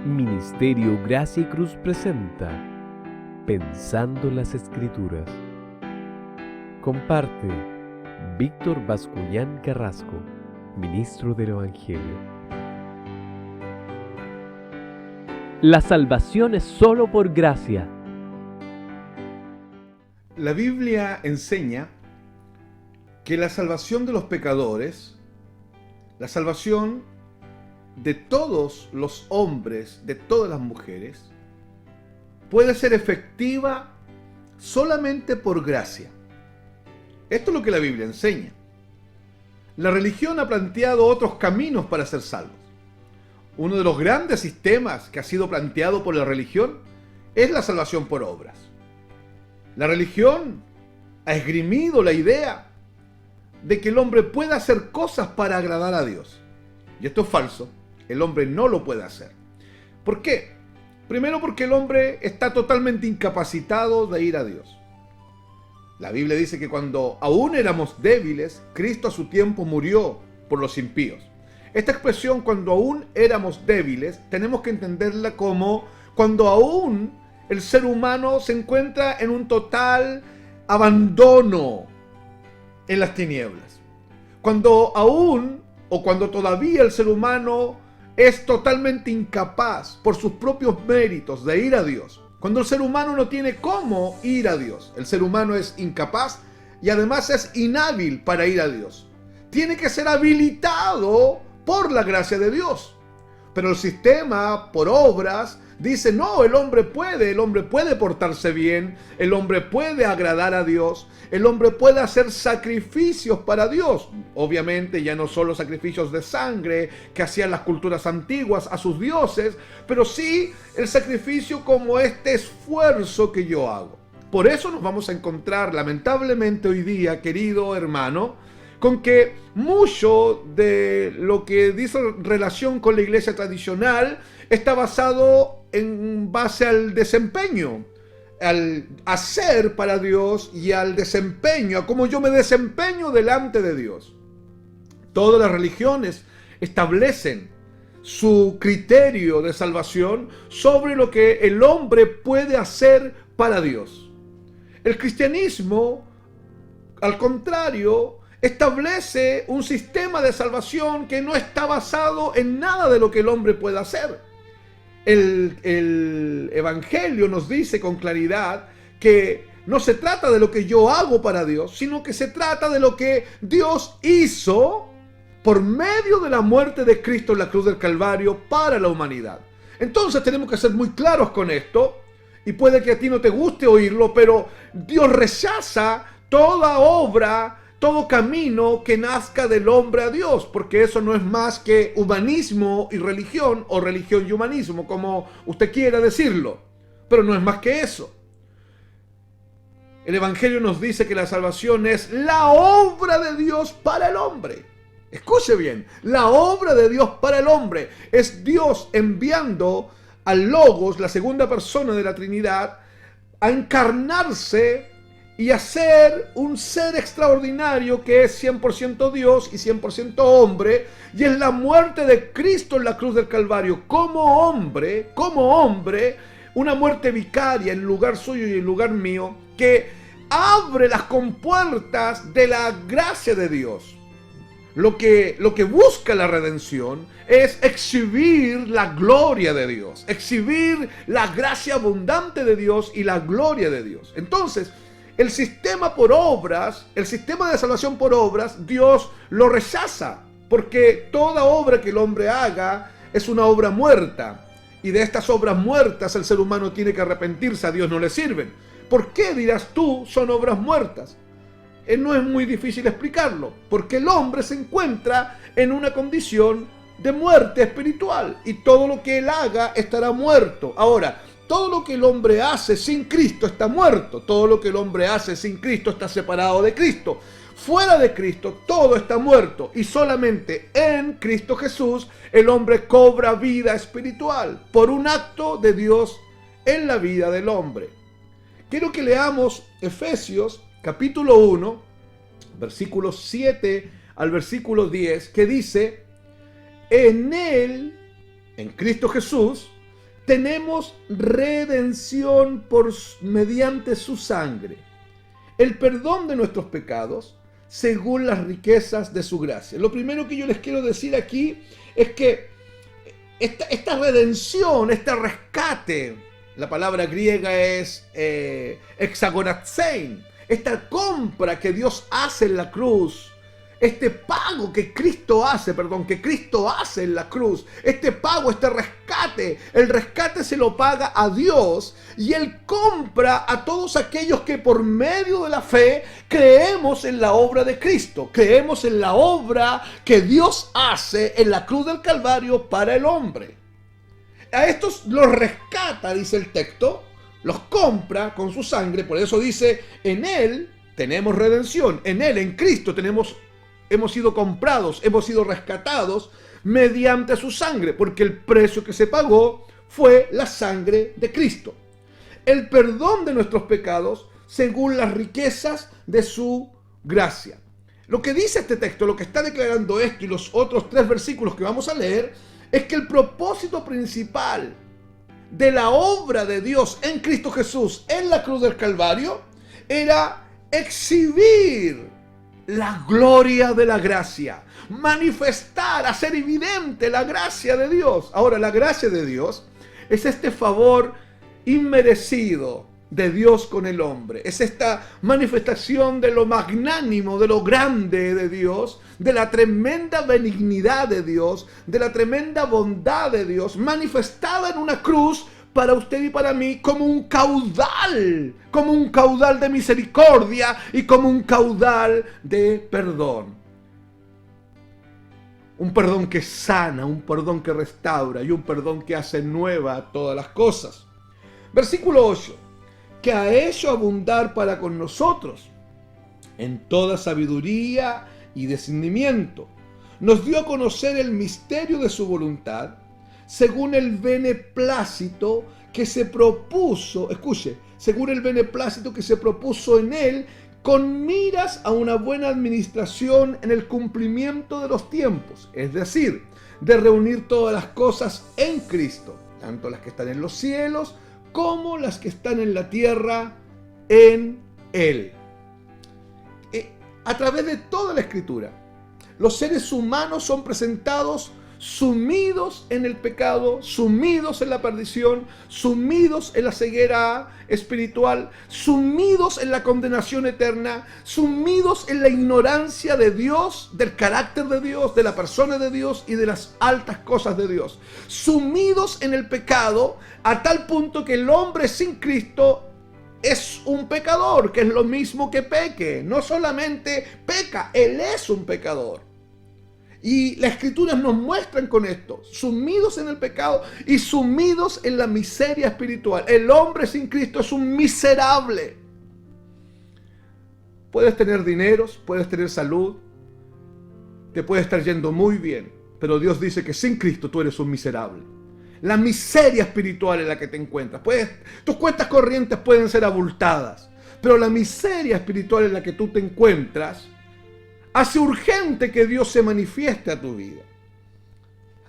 Ministerio Gracia y Cruz presenta Pensando las Escrituras. Comparte Víctor Bascuñán Carrasco, ministro del Evangelio. La salvación es solo por gracia. La Biblia enseña que la salvación de los pecadores, la salvación de todos los hombres, de todas las mujeres, puede ser efectiva solamente por gracia. Esto es lo que la Biblia enseña. La religión ha planteado otros caminos para ser salvos. Uno de los grandes sistemas que ha sido planteado por la religión es la salvación por obras. La religión ha esgrimido la idea de que el hombre puede hacer cosas para agradar a Dios. Y esto es falso. El hombre no lo puede hacer. ¿Por qué? Primero porque el hombre está totalmente incapacitado de ir a Dios. La Biblia dice que cuando aún éramos débiles, Cristo a su tiempo murió por los impíos. Esta expresión, cuando aún éramos débiles, tenemos que entenderla como cuando aún el ser humano se encuentra en un total abandono en las tinieblas. Cuando aún o cuando todavía el ser humano es totalmente incapaz por sus propios méritos de ir a Dios. Cuando el ser humano no tiene cómo ir a Dios. El ser humano es incapaz y además es inhábil para ir a Dios. Tiene que ser habilitado por la gracia de Dios. Pero el sistema por obras dice, no, el hombre puede portarse bien, el hombre puede agradar a Dios, el hombre puede hacer sacrificios para Dios. Obviamente ya no solo sacrificios de sangre que hacían las culturas antiguas a sus dioses, pero sí el sacrificio como este esfuerzo que yo hago. Por eso nos vamos a encontrar lamentablemente hoy día, querido hermano, con que mucho de lo que dice relación con la iglesia tradicional está basado en base al desempeño, al hacer para Dios y al desempeño, a cómo yo me desempeño delante de Dios. Todas las religiones establecen su criterio de salvación sobre lo que el hombre puede hacer para Dios. El cristianismo, al contrario, establece un sistema de salvación que no está basado en nada de lo que el hombre pueda hacer. El Evangelio nos dice con claridad que no se trata de lo que yo hago para Dios, sino que se trata de lo que Dios hizo por medio de la muerte de Cristo en la cruz del Calvario para la humanidad. Entonces tenemos que ser muy claros con esto, y puede que a ti no te guste oírlo, pero Dios rechaza toda obra, todo camino que nazca del hombre a Dios, porque eso no es más que humanismo y religión, o religión y humanismo, como usted quiera decirlo, pero no es más que eso. El Evangelio nos dice que la salvación es la obra de Dios para el hombre. Escuche bien, la obra de Dios para el hombre es Dios enviando al Logos, la segunda persona de la Trinidad, a encarnarse y a ser un ser extraordinario que es 100% Dios y 100% hombre, y es la muerte de Cristo en la cruz del Calvario como hombre, una muerte vicaria en lugar suyo y en lugar mío, que abre las compuertas de la gracia de Dios. Lo que busca la redención es exhibir la gloria de Dios, exhibir la gracia abundante de Dios y la gloria de Dios. Entonces, el sistema por obras, el sistema de salvación por obras, Dios lo rechaza, porque toda obra que el hombre haga es una obra muerta, y de estas obras muertas el ser humano tiene que arrepentirse, a Dios no le sirven. ¿Por qué, dirás tú, son obras muertas? No es muy difícil explicarlo, porque el hombre se encuentra en una condición de muerte espiritual, y todo lo que él haga estará muerto. Ahora, todo lo que el hombre hace sin Cristo está muerto. Todo lo que el hombre hace sin Cristo está separado de Cristo. Fuera de Cristo todo está muerto, y solamente en Cristo Jesús el hombre cobra vida espiritual por un acto de Dios en la vida del hombre. Quiero que leamos Efesios capítulo 1, versículos 7 al versículo 10, que dice: en él, en Cristo Jesús, tenemos redención mediante su sangre, el perdón de nuestros pecados, según las riquezas de su gracia. Lo primero que yo les quiero decir aquí es que esta redención, este rescate, la palabra griega es exagorazein, esta compra que Dios hace en la cruz, este pago que Cristo hace en la cruz, este pago, este rescate, el rescate se lo paga a Dios y Él compra a todos aquellos que por medio de la fe creemos en la obra de Cristo, creemos en la obra que Dios hace en la cruz del Calvario para el hombre. A estos los rescata, dice el texto, los compra con su sangre, por eso dice, en Él tenemos redención, en Él, en Cristo hemos sido comprados, hemos sido rescatados mediante su sangre, porque el precio que se pagó fue la sangre de Cristo. El perdón de nuestros pecados según las riquezas de su gracia. Lo que dice este texto, lo que está declarando esto y los otros 3 versículos que vamos a leer, es que el propósito principal de la obra de Dios en Cristo Jesús en la cruz del Calvario era exhibir la gloria de la gracia, manifestar, hacer evidente la gracia de Dios. Ahora, la gracia de Dios es este favor inmerecido de Dios con el hombre. Es esta manifestación de lo magnánimo, de lo grande de Dios, de la tremenda benignidad de Dios, de la tremenda bondad de Dios, manifestada en una cruz para usted y para mí como un caudal de misericordia y como un caudal de perdón. Un perdón que sana, un perdón que restaura y un perdón que hace nueva todas las cosas. Versículo 8. Que ha hecho abundar para con nosotros en toda sabiduría y discernimiento. Nos dio a conocer el misterio de su voluntad, según el beneplácito que se propuso, escuche, según el beneplácito que se propuso en él, con miras a una buena administración en el cumplimiento de los tiempos, es decir, de reunir todas las cosas en Cristo, tanto las que están en los cielos como las que están en la tierra en Él. A través de toda la Escritura, los seres humanos son presentados sumidos en el pecado, sumidos en la perdición, sumidos en la ceguera espiritual, sumidos en la condenación eterna, sumidos en la ignorancia de Dios, del carácter de Dios, de la persona de Dios y de las altas cosas de Dios, sumidos en el pecado a tal punto que el hombre sin Cristo es un pecador, que es lo mismo que peque. No solamente peca, él es un pecador. Y las Escrituras nos muestran con esto, sumidos en el pecado y sumidos en la miseria espiritual. El hombre sin Cristo es un miserable. Puedes tener dineros, puedes tener salud, te puede estar yendo muy bien, pero Dios dice que sin Cristo tú eres un miserable. La miseria espiritual en la que te encuentras. Tus cuentas corrientes pueden ser abultadas, pero la miseria espiritual en la que tú te encuentras hace urgente que Dios se manifieste a tu vida.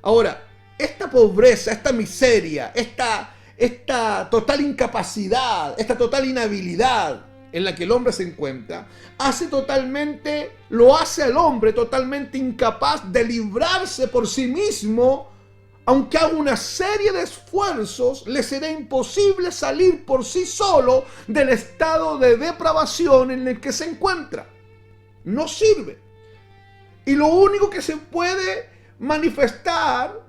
Ahora, esta pobreza, esta miseria, esta total incapacidad, esta total inhabilidad en la que el hombre se encuentra, lo hace al hombre totalmente incapaz de librarse por sí mismo. Aunque haga una serie de esfuerzos, le será imposible salir por sí solo del estado de depravación en el que se encuentra. No sirve. Y lo único que se puede manifestar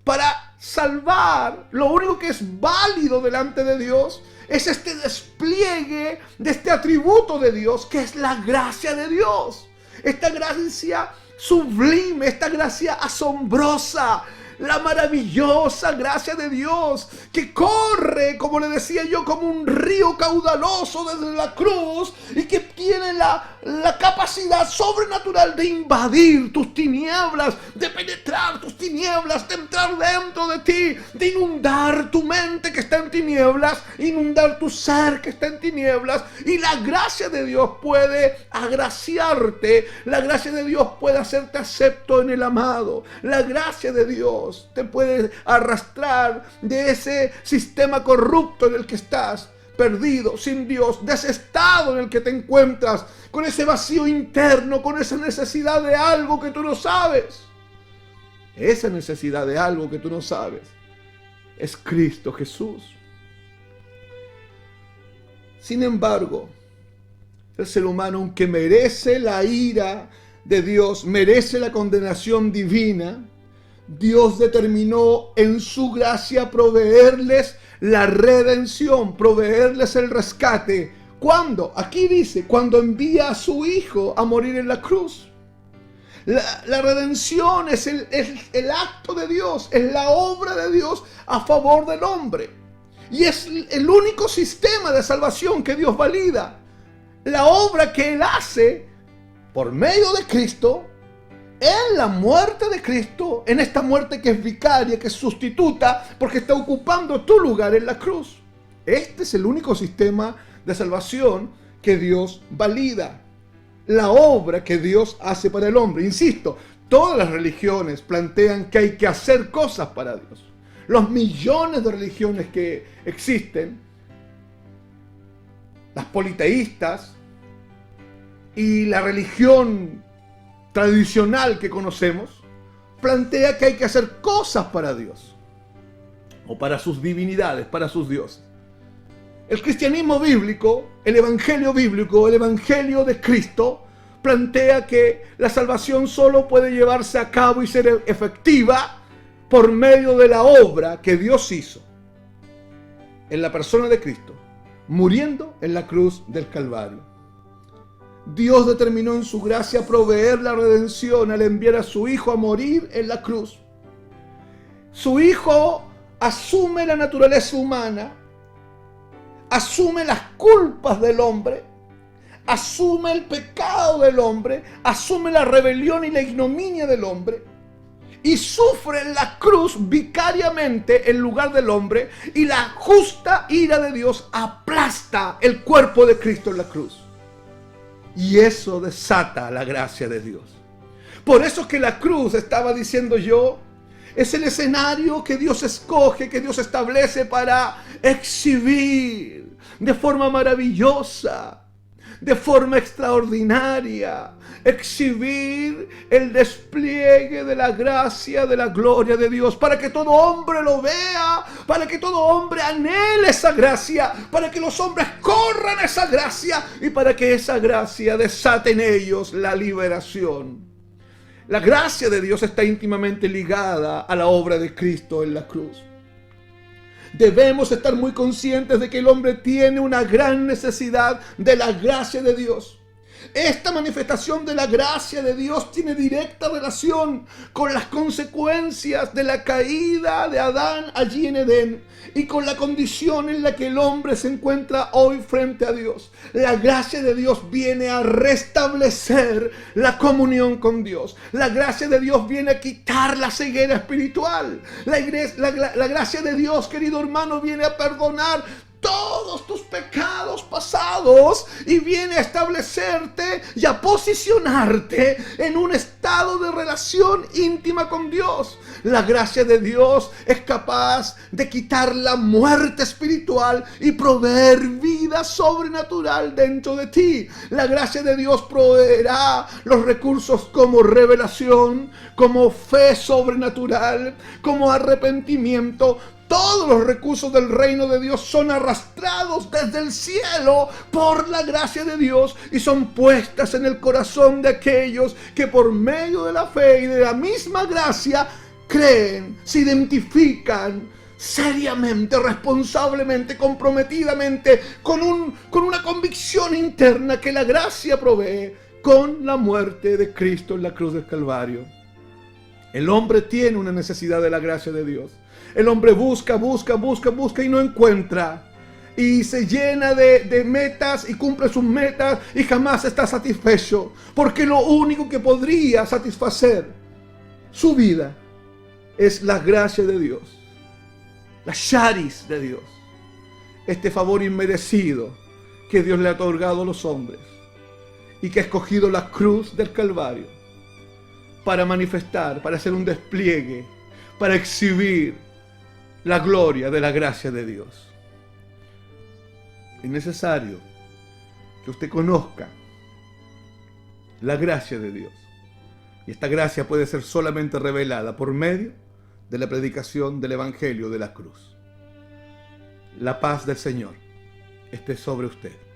para salvar, lo único que es válido delante de Dios, es este despliegue de este atributo de Dios, que es la gracia de Dios. Esta gracia sublime, esta gracia asombrosa, la maravillosa gracia de Dios que corre, como le decía yo, como un río caudaloso desde la cruz y que tiene la capacidad sobrenatural de invadir tus tinieblas, de penetrar tus tinieblas, de entrar dentro de ti, de inundar tu mente que está en tinieblas, inundar tu ser que está en tinieblas. Y la gracia de Dios puede agraciarte, la gracia de Dios puede hacerte acepto en el amado, la gracia de Dios Dios te puede arrastrar de ese sistema corrupto en el que estás, perdido, sin Dios, de ese estado en el que te encuentras, con ese vacío interno, con esa necesidad de algo que tú no sabes. Esa necesidad de algo que tú no sabes es Cristo Jesús. Sin embargo, el ser humano, aunque merece la ira de Dios, merece la condenación divina, Dios determinó en su gracia proveerles la redención, proveerles el rescate. ¿Cuándo? Aquí dice, cuando envía a su Hijo a morir en la cruz. La redención es el acto de Dios, es la obra de Dios a favor del hombre. Y es el único sistema de salvación que Dios valida. La obra que Él hace por medio de Cristo, en la muerte de Cristo, en esta muerte que es vicaria, que es sustituta, porque está ocupando tu lugar en la cruz. Este es el único sistema de salvación que Dios valida. La obra que Dios hace para el hombre. Insisto, todas las religiones plantean que hay que hacer cosas para Dios. Los millones de religiones que existen, las politeístas y la religión tradicional que conocemos, plantea que hay que hacer cosas para Dios o para sus divinidades, para sus dioses. El cristianismo bíblico, el evangelio de Cristo, plantea que la salvación solo puede llevarse a cabo y ser efectiva por medio de la obra que Dios hizo en la persona de Cristo, muriendo en la cruz del Calvario. Dios determinó en su gracia proveer la redención al enviar a su Hijo a morir en la cruz. Su Hijo asume la naturaleza humana, asume las culpas del hombre, asume el pecado del hombre, asume la rebelión y la ignominia del hombre, y sufre en la cruz vicariamente en lugar del hombre, y la justa ira de Dios aplasta el cuerpo de Cristo en la cruz. Y eso desata la gracia de Dios. Por eso es que la cruz, estaba diciendo yo, es el escenario que Dios escoge, que Dios establece para exhibir de forma maravillosa, de forma extraordinaria, exhibir el despliegue de la gracia, de la gloria de Dios, para que todo hombre lo vea, para que todo hombre anhele esa gracia, para que los hombres corran esa gracia y para que esa gracia desate en ellos la liberación. La gracia de Dios está íntimamente ligada a la obra de Cristo en la cruz. Debemos estar muy conscientes de que el hombre tiene una gran necesidad de la gracia de Dios. Esta manifestación de la gracia de Dios tiene directa relación con las consecuencias de la caída de Adán allí en Edén y con la condición en la que el hombre se encuentra hoy frente a Dios. La gracia de Dios viene a restablecer la comunión con Dios. La gracia de Dios viene a quitar la ceguera espiritual. La gracia de Dios, querido hermano, viene a perdonar todos tus pecados pasados y viene a establecerte y a posicionarte en un estado de relación íntima con Dios. La gracia de Dios es capaz de quitar la muerte espiritual y proveer vida sobrenatural dentro de ti. La gracia de Dios proveerá los recursos como revelación, como fe sobrenatural, como arrepentimiento. Todos los recursos del reino de Dios son arrastrados desde el cielo por la gracia de Dios y son puestas en el corazón de aquellos que por medio de la fe y de la misma gracia creen, se identifican seriamente, responsablemente, comprometidamente, con una convicción interna que la gracia provee con la muerte de Cristo en la cruz del Calvario. El hombre tiene una necesidad de la gracia de Dios. El hombre busca y no encuentra. Y se llena de metas y cumple sus metas y jamás está satisfecho. Porque lo único que podría satisfacer su vida es la gracia de Dios. La charis de Dios. Este favor inmerecido que Dios le ha otorgado a los hombres. Y que ha escogido la cruz del Calvario para manifestar, para hacer un despliegue, para exhibir la gloria de la gracia de Dios. Es necesario que usted conozca la gracia de Dios. Y esta gracia puede ser solamente revelada por medio de la predicación del Evangelio de la cruz. La paz del Señor esté sobre usted.